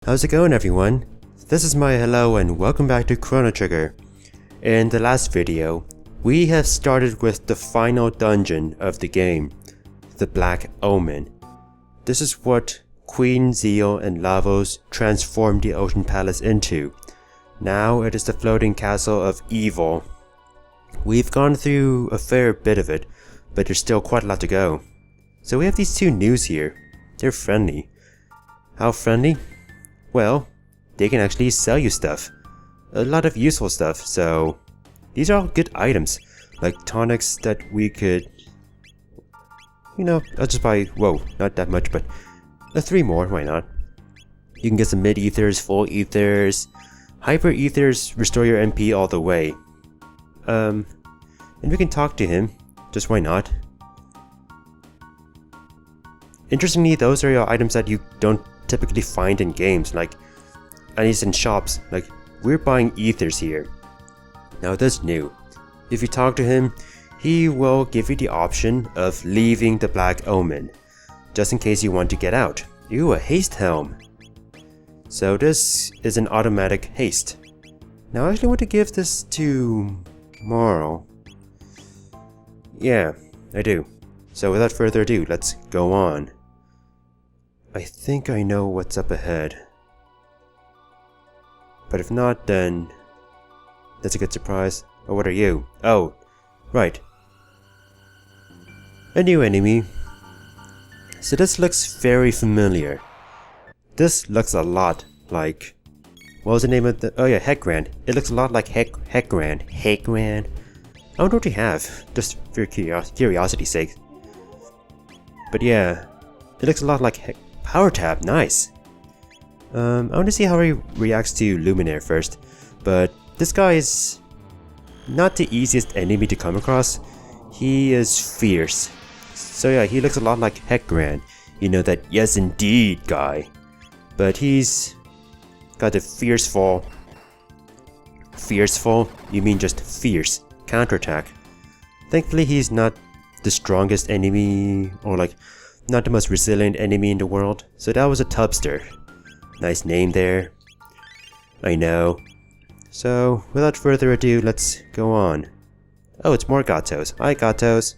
How's it going, everyone? This is my hello and welcome back to Chrono Trigger. In the last video, we have started with the final dungeon of the game, the Black Omen. This is what Queen Zeal and Lavos transformed the Ocean Palace into. Now it is the floating castle of evil. We've gone through a fair bit of it, but there's still quite a lot to go. So we have these two news here. They're friendly. How friendly? Well, they can actually sell you stuff. A lot of useful stuff, so these are all good items. Like tonics that we could... I'll just buy, not that much, but 3 more, why not? You can get some mid-ethers, full ethers, hyper ethers, restore your MP all the way. And we can talk to him, just why not? Interestingly, those are your items that you don't typically find in games, and it's in shops. Like, we're buying ethers here. Now that's new. If you talk to him, he will give you the option of leaving the Black Omen, just in case you want to get out. Ooh, a haste helm. So this is an automatic haste. Now I actually want to give this to Marl. Yeah, I do. So without further ado, let's go on. I think I know what's up ahead. But if not, then that's a good surprise. Oh, what are you? Oh, right. A new enemy. So this looks very familiar. This looks a lot like... What was the name of the... Oh yeah, Heckgrand. It looks a lot like Heckgrand. Heckgrand. I wonder what we have, just for curiosity's sake. But yeah, it looks a lot like Power Tap. Nice. I want to see how he reacts to Luminaire first, but this guy is not the easiest enemy to come across. He is fierce. So yeah, he looks a lot like Heckgrand. You know, that yes indeed guy. But he's got a fierceful, you mean just fierce, counterattack. Thankfully he's not the strongest enemy, or not the most resilient enemy in the world. So that was a Tubster. Nice name there. I know. So, without further ado, let's go on. Oh, it's more Gatos. Hi, Gatos.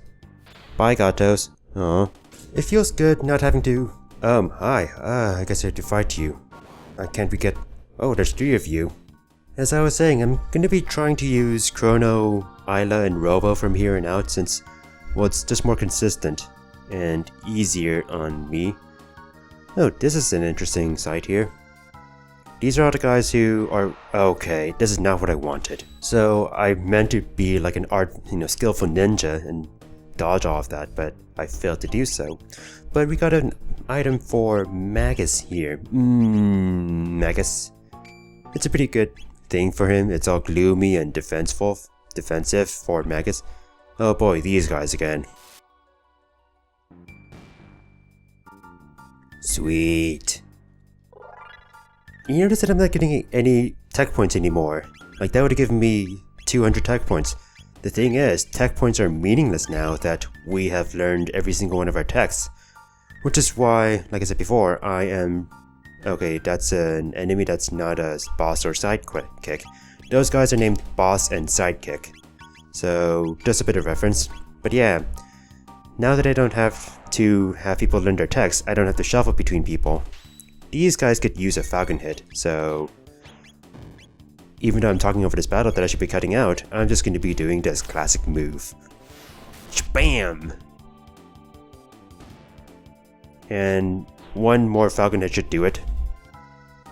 Bye, Gatos. Aw. It feels good not having to... hi. I guess I have to fight you. Can't we get... Oh, there's 3 of you. As I was saying, I'm gonna be trying to use Chrono, Isla, and Robo from here on out since, well, it's just more consistent and easier on me. Oh, this is an interesting sight here. These are all the guys who are... Okay, this is not what I wanted. So I meant to be like an skillful ninja and dodge off that, but I failed to do so. But we got an item for Magus here. Magus. It's a pretty good thing for him. It's all gloomy and defensive for Magus. Oh boy, these guys again. Sweet. You notice that I'm not getting any tech points anymore. Like, that would have given me 200 tech points. The thing is, tech points are meaningless now that we have learned every single one of our techs. Which is why, like I said before, I am... Okay, that's an enemy that's not a boss or sidekick. Those guys are named boss and sidekick. So, just a bit of reference. But yeah, now that I don't have to have people learn their techs, I don't have to shuffle between people. These guys could use a Falcon hit, so... Even though I'm talking over this battle that I should be cutting out, I'm just going to be doing this classic move. Bam! And 1 more Falcon hit should do it.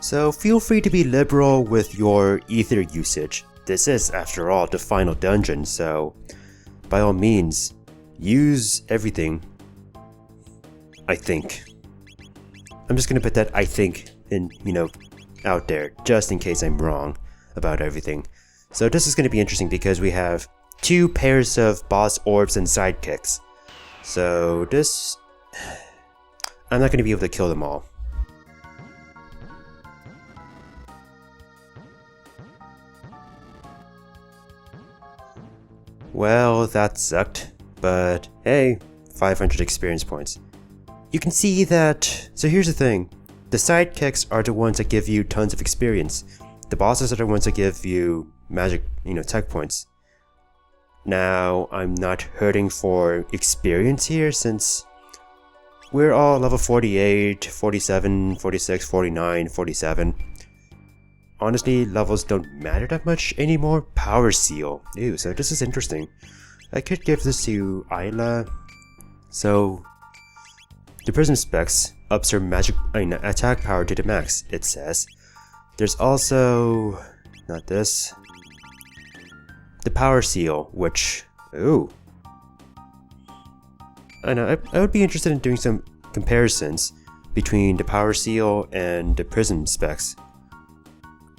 So feel free to be liberal with your ether usage. This is, after all, the final dungeon, so... By all means, use everything. I think. I'm just gonna put that I think in, out there, just in case I'm wrong about everything. So this is gonna be interesting because we have 2 pairs of boss orbs and sidekicks. So this... I'm not gonna be able to kill them all. Well, that sucked, but hey, 500 experience points. You can see that... So here's the thing. the sidekicks are the ones that give you tons of experience. The bosses are the ones that give you magic, tech points. Now, I'm not hurting for experience here since we're all level 48, 47, 46, 49, 47. Honestly, levels don't matter that much anymore. Power Seal. Ew, so this is interesting. I could give this to Isla. So, the Prism Specs ups her attack power to the max, it says. There's also... not this. The Power Seal, which... ooh. I know, I would be interested in doing some comparisons between the Power Seal and the Prism Specs.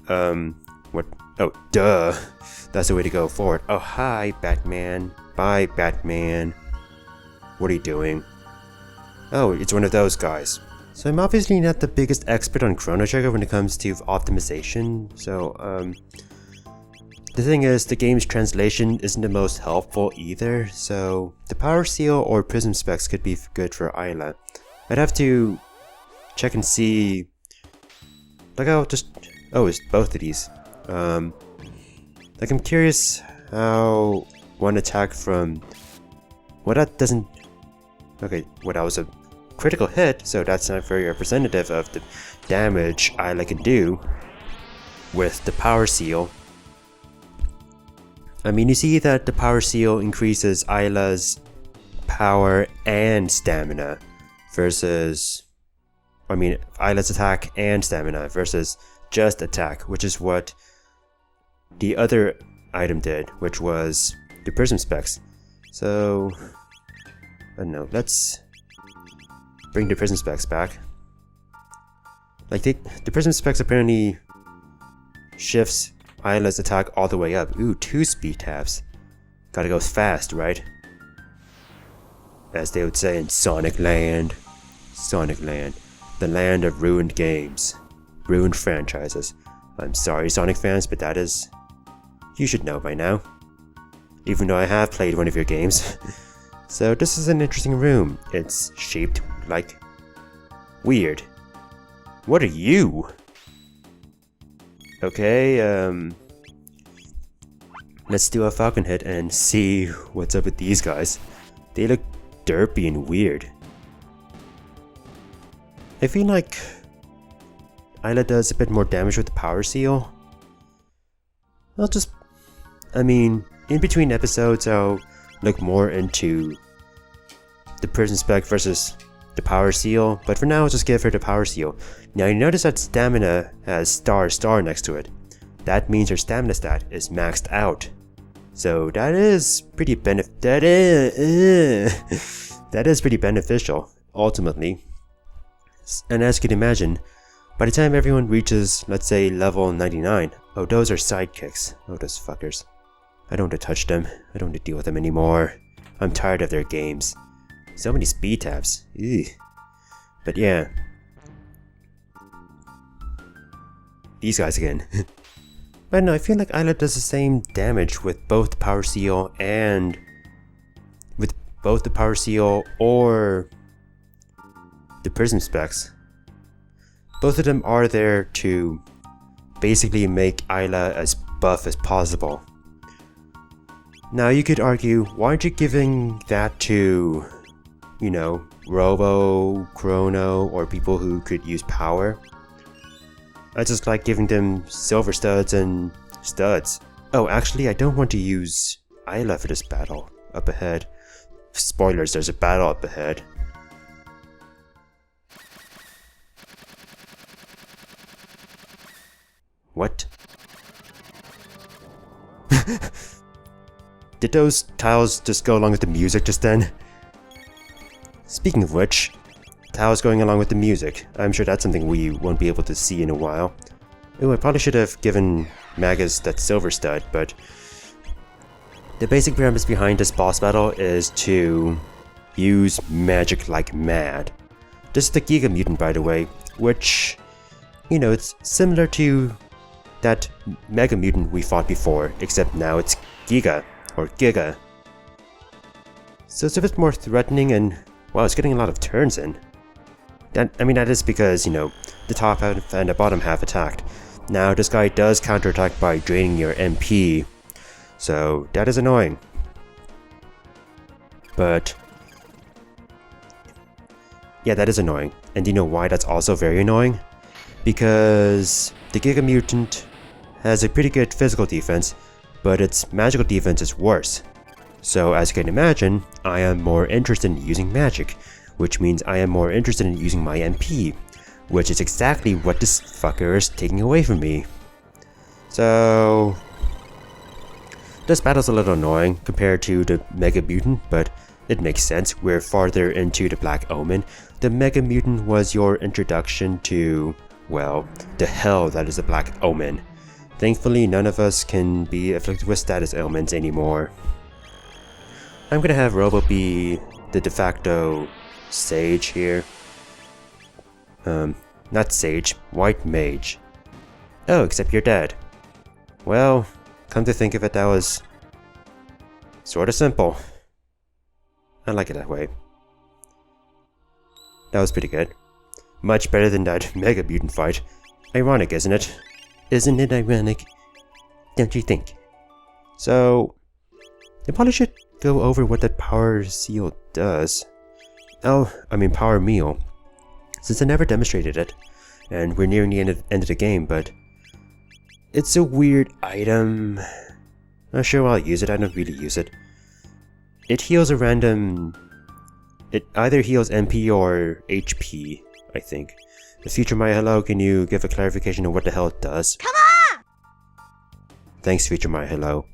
What? Oh, duh. That's the way to go forward. Oh, hi, Batman. Bye, Batman. What are you doing? Oh, it's one of those guys. So I'm obviously not the biggest expert on Chrono Trigger when it comes to optimization, so, the thing is, the game's translation isn't the most helpful either, so the Power Seal or Prism Specs could be good for Isla. I'd have to check and see... like, I'll just... oh, it's both of these. Like, I'm curious how one attack from... well, that doesn't... okay, well, that was a critical hit, so that's not very representative of the damage Isla can do with the Power Seal. I mean, you see that the Power Seal increases Isla's power and stamina versus... I mean, Isla's attack and stamina versus just attack, which is what the other item did, which was the Prism Specs. So, I don't know, let's bring the Prism Specs back. Like, the Prism Specs apparently shifts Isla's attack all the way up. Ooh, 2 speed taps. Gotta go fast, right? As they would say in Sonic Land. Sonic Land. The land of ruined games. Ruined franchises. I'm sorry, Sonic fans, but that is... you should know by now. Even though I have played one of your games. So this is an interesting room. It's shaped like... weird. What are you? Okay, let's do a Falcon hit and see what's up with these guys. They look derpy and weird. I feel like Isla does a bit more damage with the Power Seal. I'll just... I mean, in between episodes I'll look more into the Prism Spec versus the Power Seal, but for now I'll just give her the Power Seal. Now you notice that stamina has star next to it. That means her stamina stat is maxed out. So that is pretty that is pretty beneficial, ultimately. And as you can imagine, by the time everyone reaches, let's say, level 99, oh, those are sidekicks. Oh, those fuckers. I don't want to touch them. I don't want to deal with them anymore. I'm tired of their games. So many speed taps. Ew. But yeah. These guys again. But no, I feel like Isla does the same damage with both the Power Seal and... with both the Power Seal or... the Prism Specs. Both of them are there to basically make Isla as buff as possible. Now you could argue, why aren't you giving that to... you know, Robo, Chrono, or people who could use power? I just like giving them silver studs and studs. Oh, actually, I don't want to use Isla for this battle up ahead. Spoilers, there's a battle up ahead. What? Did those tiles just go along with the music just then? Speaking of which, tiles going along with the music. I'm sure that's something we won't be able to see in a while. Ooh, I probably should have given Magus that silver stud, but... the basic premise behind this boss battle is to use magic like mad. This is the Giga Mutant, by the way, which, you know, it's similar to that Mega Mutant we fought before, except now it's Giga, or Giga. So it's a bit more threatening and, wow, it's getting a lot of turns in. I mean, that is because, you know, the top half and the bottom half attacked. Now this guy does counterattack by draining your MP, so that is annoying. But yeah, that is annoying. And do you know why that's also very annoying? Because the Giga Mutant has a pretty good physical defense, but its magical defense is worse. So as you can imagine, I am more interested in using magic, which means I am more interested in using my MP, which is exactly what this fucker is taking away from me. So this battle's a little annoying compared to the Mega Mutant, but it makes sense. We're farther into the Black Omen. The Mega Mutant was your introduction to, well, the hell that is the Black Omen. Thankfully, none of us can be afflicted with status ailments anymore. I'm gonna have Robo be the de facto Sage here. Not Sage, White Mage. Oh, except you're dead. Well, come to think of it, that was sorta simple. I like it that way. That was pretty good. Much better than that Mega Mutant fight. Ironic, isn't it? Isn't it ironic? Don't you think? So, I probably should go over what that Power Seal does. Power Meal. Since I never demonstrated it, and we're nearing the end of the game, but it's a weird item. Not sure I'll use it, I don't really use it. It heals a random... It either heals MP or HP, I think. The Future Maya Hello, can you give a clarification of what the hell it does? Come on! Thanks, Future Maya Hello.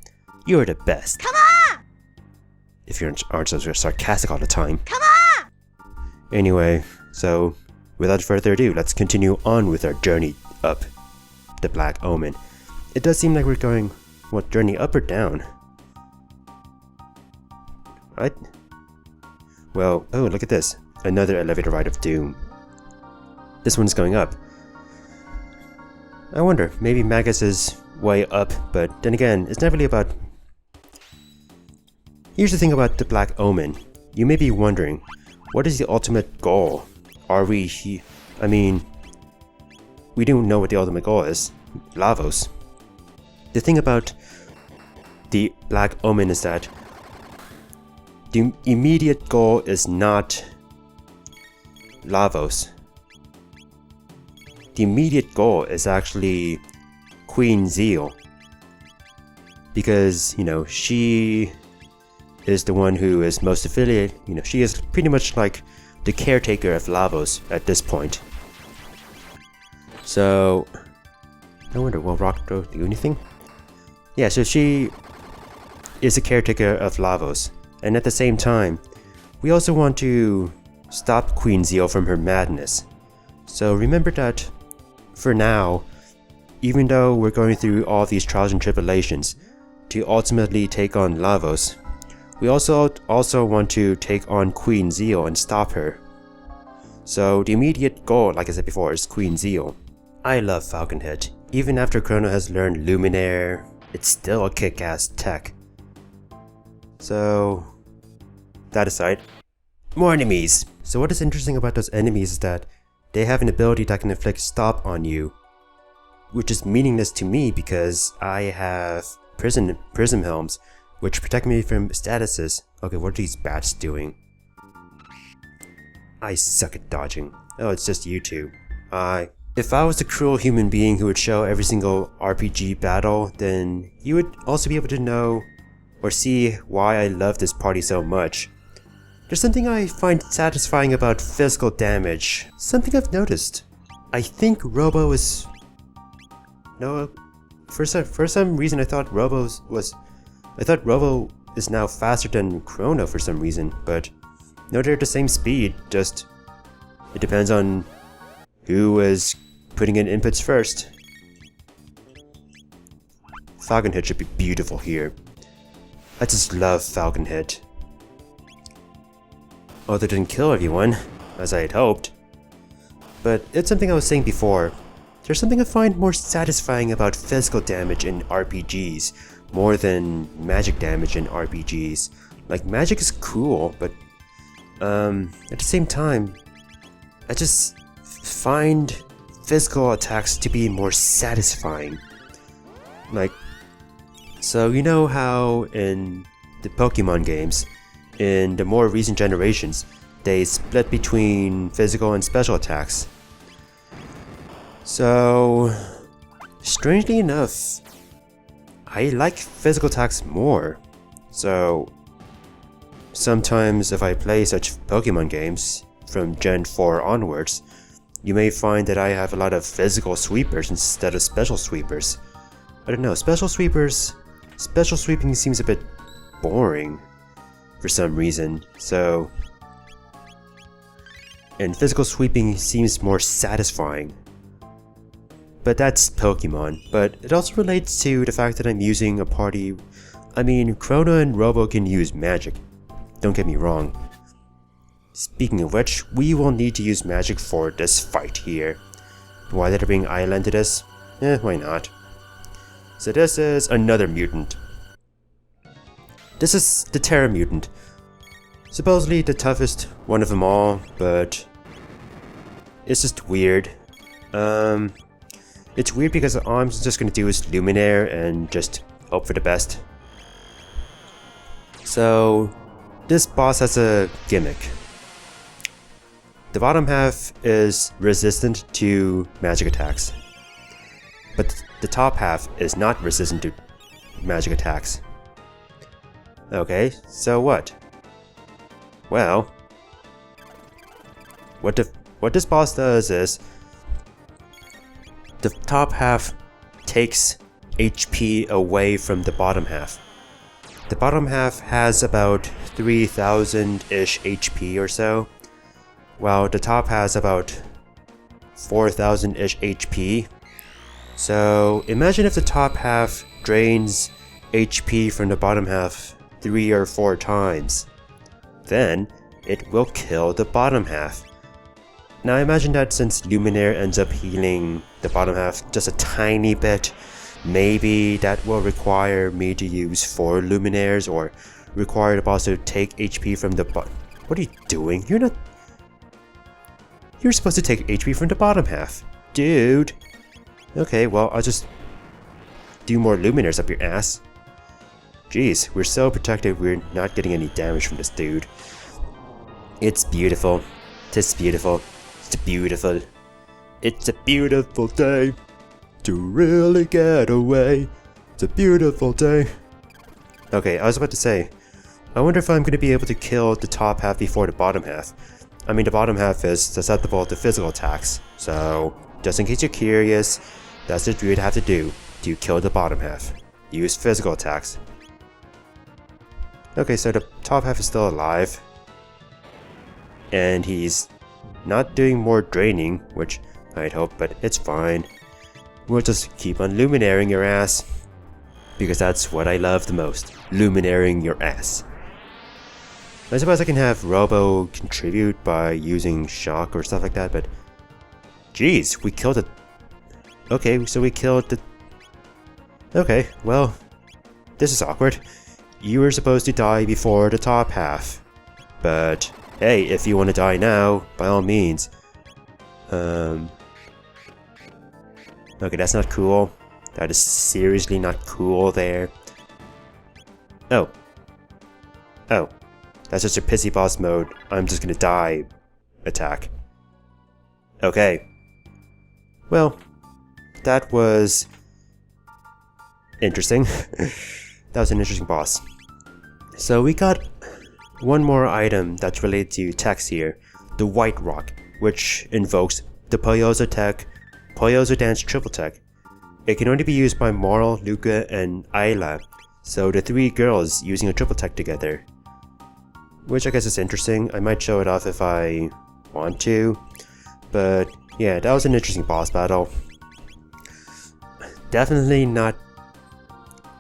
You're the best. Come on! If you aren't so sarcastic all the time. Come on! Anyway, so without further ado, let's continue on with our journey up the Black Omen. It does seem like we're going, what, journey up or down? Well, oh, look at this. Another elevator ride of doom. This one's going up. I wonder, maybe Magus is way up, but then again, it's not really about... Here's the thing about the Black Omen. You may be wondering, what is the ultimate goal? Are we we don't know what the ultimate goal is. Lavos. The thing about the Black Omen is that the immediate goal is not Lavos. The immediate goal is actually Queen Zeal. Because, she is the one who is most affiliated. She is pretty much like the caretaker of Lavos at this point. So, I wonder, will Rockdro do anything? Yeah, so she is the caretaker of Lavos. And at the same time, we also want to stop Queen Zeal from her madness. So remember that, for now, even though we're going through all these trials and tribulations to ultimately take on Lavos, we also want to take on Queen Zeal and stop her. So the immediate goal, like I said before, is Queen Zeal. I love Falconhead. Even after Chrono has learned Luminaire, it's still a kick-ass tech. So, that aside, more enemies! So what is interesting about those enemies is that they have an ability that can inflict stop on you, which is meaningless to me because I have prism helms, which protect me from statuses. Okay, what are these bats doing? I suck at dodging. Oh, it's just you two. If I was a cruel human being who would show every single RPG battle, then you would also be able to know or see why I love this party so much. There's something I find satisfying about physical damage. Something I've noticed. I think Robo is... No, for some reason I thought Robo is now faster than Chrono for some reason, but no, they're the same speed, just it depends on who is putting in inputs first. Falconhead should be beautiful here. I just love Falconhead. Although it didn't kill everyone, as I had hoped. But it's something I was saying before. There's something I find more satisfying about physical damage in RPGs, more than magic damage in RPGs. Like, magic is cool, but at the same time, I just find physical attacks to be more satisfying. Like, so you know how in the Pokemon games, in the more recent generations, they split between physical and special attacks. So, strangely enough, I like physical attacks more. So, sometimes if I play such Pokemon games from Gen 4 onwards, you may find that I have a lot of physical sweepers instead of special sweepers. I don't know, special sweeping seems a bit boring for some reason, so... And physical sweeping seems more satisfying. But that's Pokemon, but it also relates to the fact that I'm using a party... I mean, Chrono and Robo can use magic. Don't get me wrong. Speaking of which, we will need to use magic for this fight here. Why did I bring Island to this? Why not? So this is another mutant. This is the Terra mutant. Supposedly the toughest one of them all, but it's just weird. It's weird because all I'm just gonna do is Luminaire and just hope for the best. So this boss has a gimmick. The bottom half is resistant to magic attacks, but the top half is not resistant to magic attacks. Okay, so what? Well, what this boss does is the top half takes HP away from the bottom half. The bottom half has about 3,000-ish HP or so, while the top has about 4,000-ish HP. So imagine if the top half drains HP from the bottom half 3 or 4 times. Then it will kill the bottom half. Now imagine that since Luminaire ends up healing the bottom half just a tiny bit, maybe that will require me to use 4 Luminaires or require the boss to take HP from the bottom. What are you doing? You're supposed to take HP from the bottom half. Dude! Okay, well, I'll just do more Luminaires up your ass. Jeez, we're so protected we're not getting any damage from this dude. It's beautiful. It's beautiful. It's beautiful. It's a beautiful day to really get away. It's a beautiful day. Okay, I was about to say, I wonder if I'm going to be able to kill the top half before the bottom half. I mean, the bottom half is susceptible to physical attacks, so just in case you're curious, that's what you would have to do to kill the bottom half. Use physical attacks. Okay, so the top half is still alive. And he's not doing more draining, which I'd hope, but it's fine. We'll just keep on Luminaring your ass. Because that's what I love the most. Luminaring your ass. I suppose I can have Robo contribute by using shock or stuff like that, but... Jeez, we killed it. Okay, so we killed the... Okay, well... This is awkward. You were supposed to die before the top half. But, hey, if you want to die now, by all means. Okay, that's not cool. That is seriously not cool there. Oh. Oh. That's just a pissy boss mode. I'm just gonna die. Attack. Okay. Well, that was interesting. That was an interesting boss. So we got one more item that's related to techs here. The White Rock, which invokes the Poyozo tech, Poyozo Dance triple tech. It can only be used by Moral, Luca, and Ayla. So the 3 girls using a triple tech together. Which I guess is interesting. I might show it off if I want to. But yeah, that was an interesting boss battle. Definitely not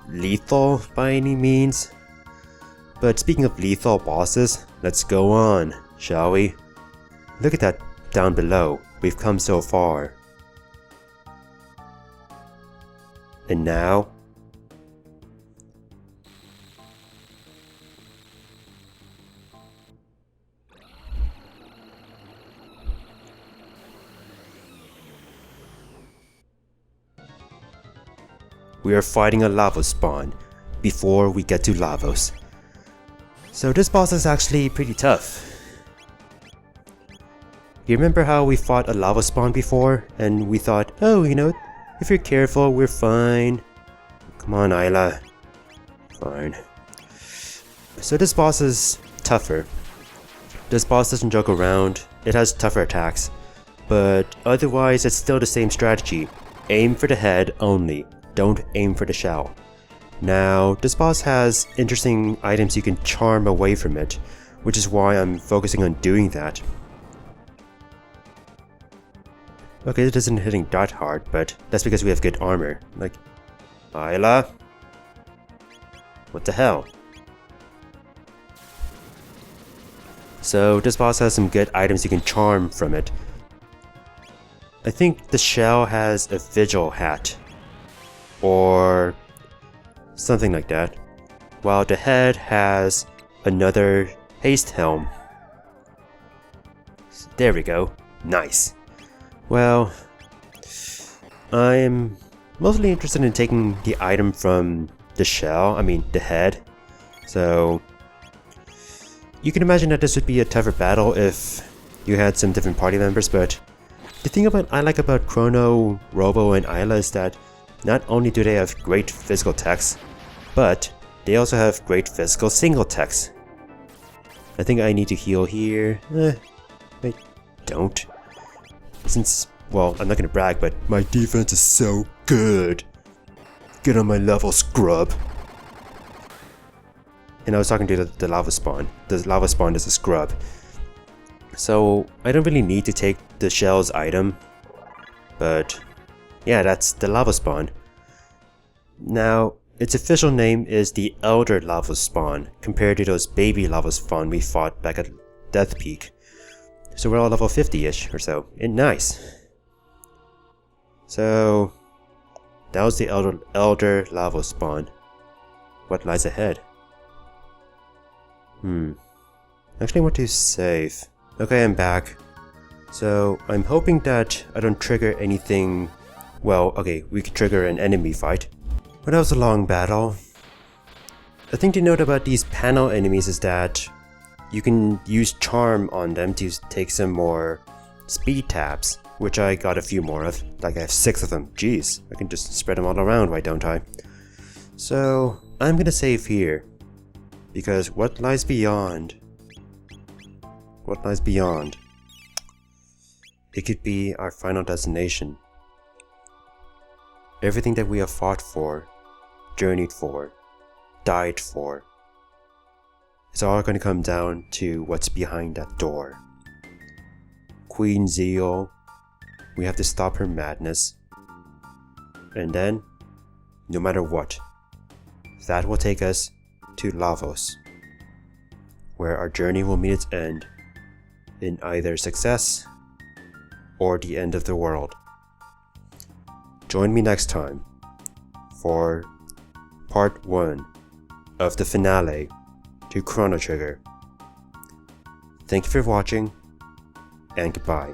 lethal by any means. But speaking of lethal bosses, let's go on, shall we? Look at that down below. We've come so far. And now... we are fighting a Lavos spawn before we get to Lavos. So this boss is actually pretty tough. You remember how we fought a Lavos spawn before and we thought, oh, you know, if you're careful, we're fine. Come on, Isla. Fine. So this boss is tougher. This boss doesn't joke around, it has tougher attacks. But otherwise, it's still the same strategy. Aim for the head only, don't aim for the shell. Now, this boss has interesting items you can charm away from it, which is why I'm focusing on doing that. Okay, it isn't hitting that hard, but that's because we have good armor. Like, Isla? What the hell? So this boss has some good items you can charm from it. I think the shell has a vigil hat. Or something like that. While the head has another haste helm. There we go. Nice. Well, I'm mostly interested in taking the item from the shell, the head. So you can imagine that this would be a tougher battle if you had some different party members, but the thing I like about Chrono, Robo, and Isla is that not only do they have great physical techs, but they also have great physical single techs. I think I need to heal here. I don't. Since, well, I'm not gonna brag, but my defense is so good. Get on my level, scrub. And I was talking to the lava spawn. The lava spawn is a scrub. So I don't really need to take the shell's item. But yeah, that's the lava spawn. Now, its official name is the Elder Lavos spawn, compared to those baby Lavos spawn we fought back at Death Peak. So we're all level 50-ish or so. And nice. So that was the Elder Lavos spawn. What lies ahead? Actually I want to save. Okay, I'm back. So I'm hoping that I don't trigger anything. Well, okay, we could trigger an enemy fight. But that was a long battle. The thing to note about these panel enemies is that you can use charm on them to take some more speed taps, which I got a few more of. Like I have 6 of them. Jeez, I can just spread them all around, why don't I? So I'm gonna save here. Because what lies beyond? What lies beyond? It could be our final destination. Everything that we have fought for, journeyed for, died for. It's all going to come down to what's behind that door. Queen Zeal, we have to stop her madness. And then, no matter what, that will take us to Lavos, where our journey will meet its end in either success or the end of the world. Join me next time for part 1 of the finale to Chrono Trigger. Thank you for watching, and goodbye.